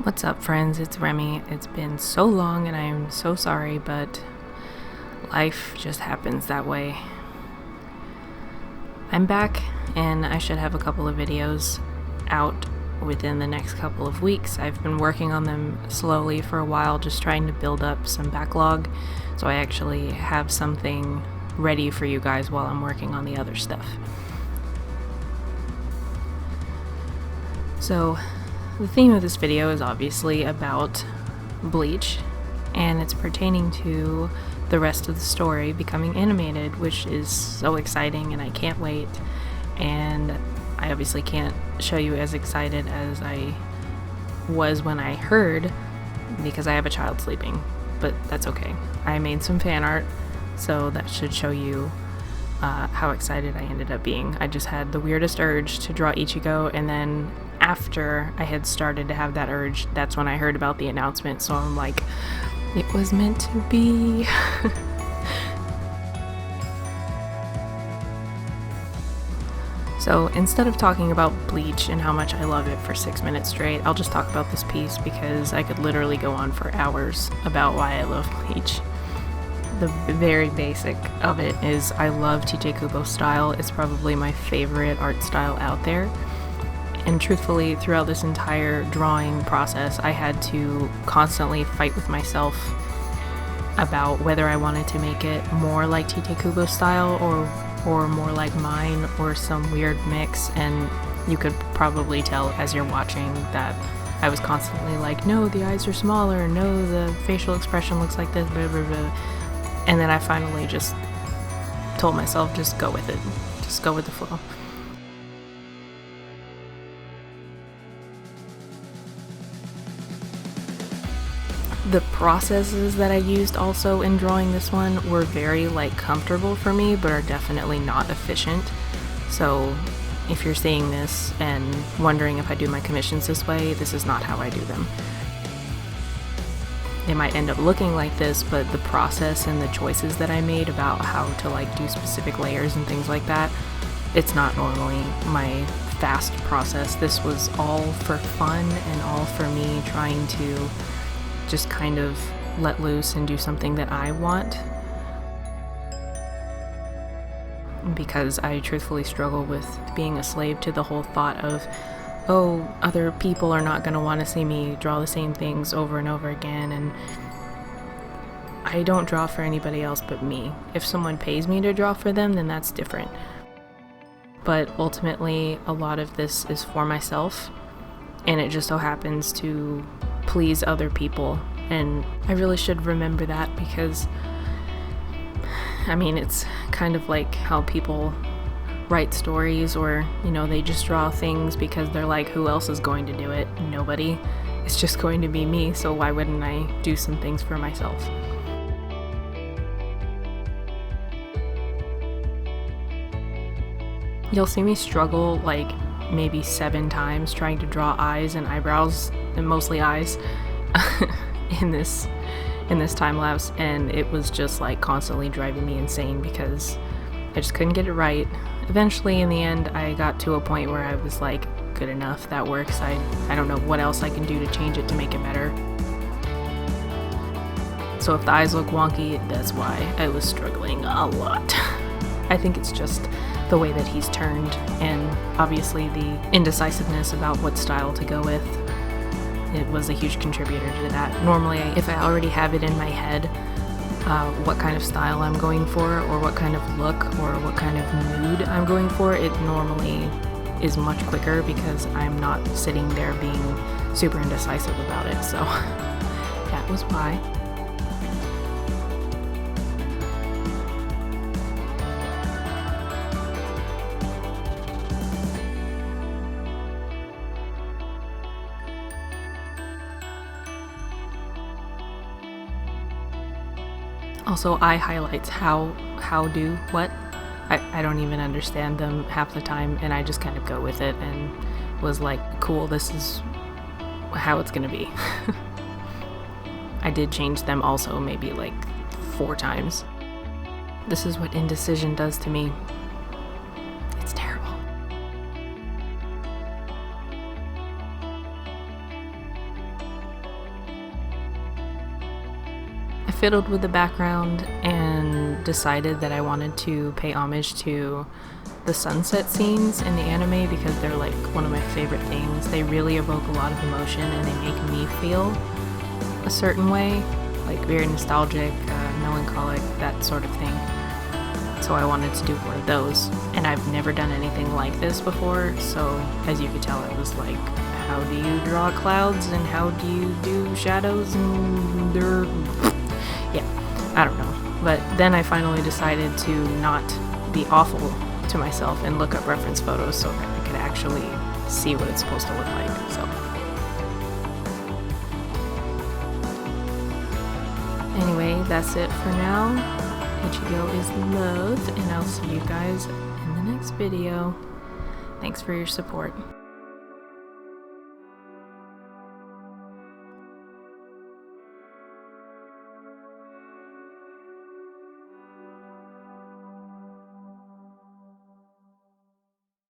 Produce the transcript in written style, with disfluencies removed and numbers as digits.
What's up, friends? It's Remy. It's been so long and I'm so sorry, but life just happens that way. I'm back and I should have a couple of videos out within the next couple of weeks. I've been working on them slowly for a while, just trying to build up some backlog, so I actually have something ready for you guys while I'm working on the other stuff. So the theme of this video is obviously about Bleach, and it's pertaining to the rest of the story becoming animated, which is so exciting and I can't wait. And I obviously can't show you as excited as I was when I heard, because I have a child sleeping, but that's okay. I made some fan art, so that should show you how excited I ended up being. I just had the weirdest urge to draw Ichigo, and then after I had started to have that urge, that's when I heard about the announcement, so I'm like, it was meant to be. So instead of talking about Bleach and how much I love it for 6 minutes straight, I'll just talk about this piece because I could literally go on for hours about why I love Bleach. The very basic of it is I love TJ Kubo's style. It's probably my favorite art style out there. And truthfully, throughout this entire drawing process, I had to constantly fight with myself about whether I wanted to make it more like TJ Kubo's style or more like mine, or some weird mix. And you could probably tell as you're watching that I was constantly like, no, the eyes are smaller, no, the facial expression looks like this, blah, blah, blah. And then I finally just told myself, just go with it, just go with the flow. The processes that I used also in drawing this one were very comfortable for me, but are definitely not efficient. So if you're seeing this and wondering if I do my commissions this way, this is not how I do them. They might end up looking like this, but the process and the choices that I made about how to do specific layers and things like that, it's not normally my fast process. This was all for fun and all for me trying to just kind of let loose and do something that I want, because I truthfully struggle with being a slave to the whole thought of, oh, other people are not going to want to see me draw the same things over and over again, and I don't draw for anybody else but me. If someone pays me to draw for them, then that's different. But ultimately, a lot of this is for myself, and it just so happens to please other people, and I really should remember that, because I mean, it's kind of like how people write stories, or they just draw things because they're like, who else is going to do it? Nobody. It's just going to be me, so why wouldn't I do some things for myself? You'll see me struggle maybe 7 times trying to draw eyes and eyebrows, and mostly eyes, in this time lapse, and it was just constantly driving me insane because I just couldn't get it right. Eventually, in the end, I got to a point where I was like, good enough, that works. I don't know what else I can do to change it to make it better. So if the eyes look wonky, that's why I was struggling a lot. I think it's just the way that he's turned, and obviously the indecisiveness about what style to go with. It was a huge contributor to that. Normally, if I already have it in my head what kind of style I'm going for, or what kind of look, or what kind of mood I'm going for, it normally is much quicker because I'm not sitting there being super indecisive about it. So that was why. Also, eye highlights, how do, what? I don't even understand them half the time, and I just kind of go with it and was like, cool, this is how it's gonna be. I did change them also maybe 4 times. This is what indecision does to me. It's terrible. terrible. I fiddled with the background and decided that I wanted to pay homage to the sunset scenes in the anime because they're like one of my favorite things. They really evoke a lot of emotion and they make me feel a certain way, like very nostalgic, melancholic, that sort of thing. So I wanted to do one of those, and I've never done anything like this before, so as you could tell, it was like, how do you draw clouds and how do you do shadows and yeah, I don't know. But then I finally decided to not be awful to myself and look up reference photos so that I could actually see what it's supposed to look like. So anyway, that's it for now. Ichigo is love, and I'll see you guys in the next video. Thanks for your support.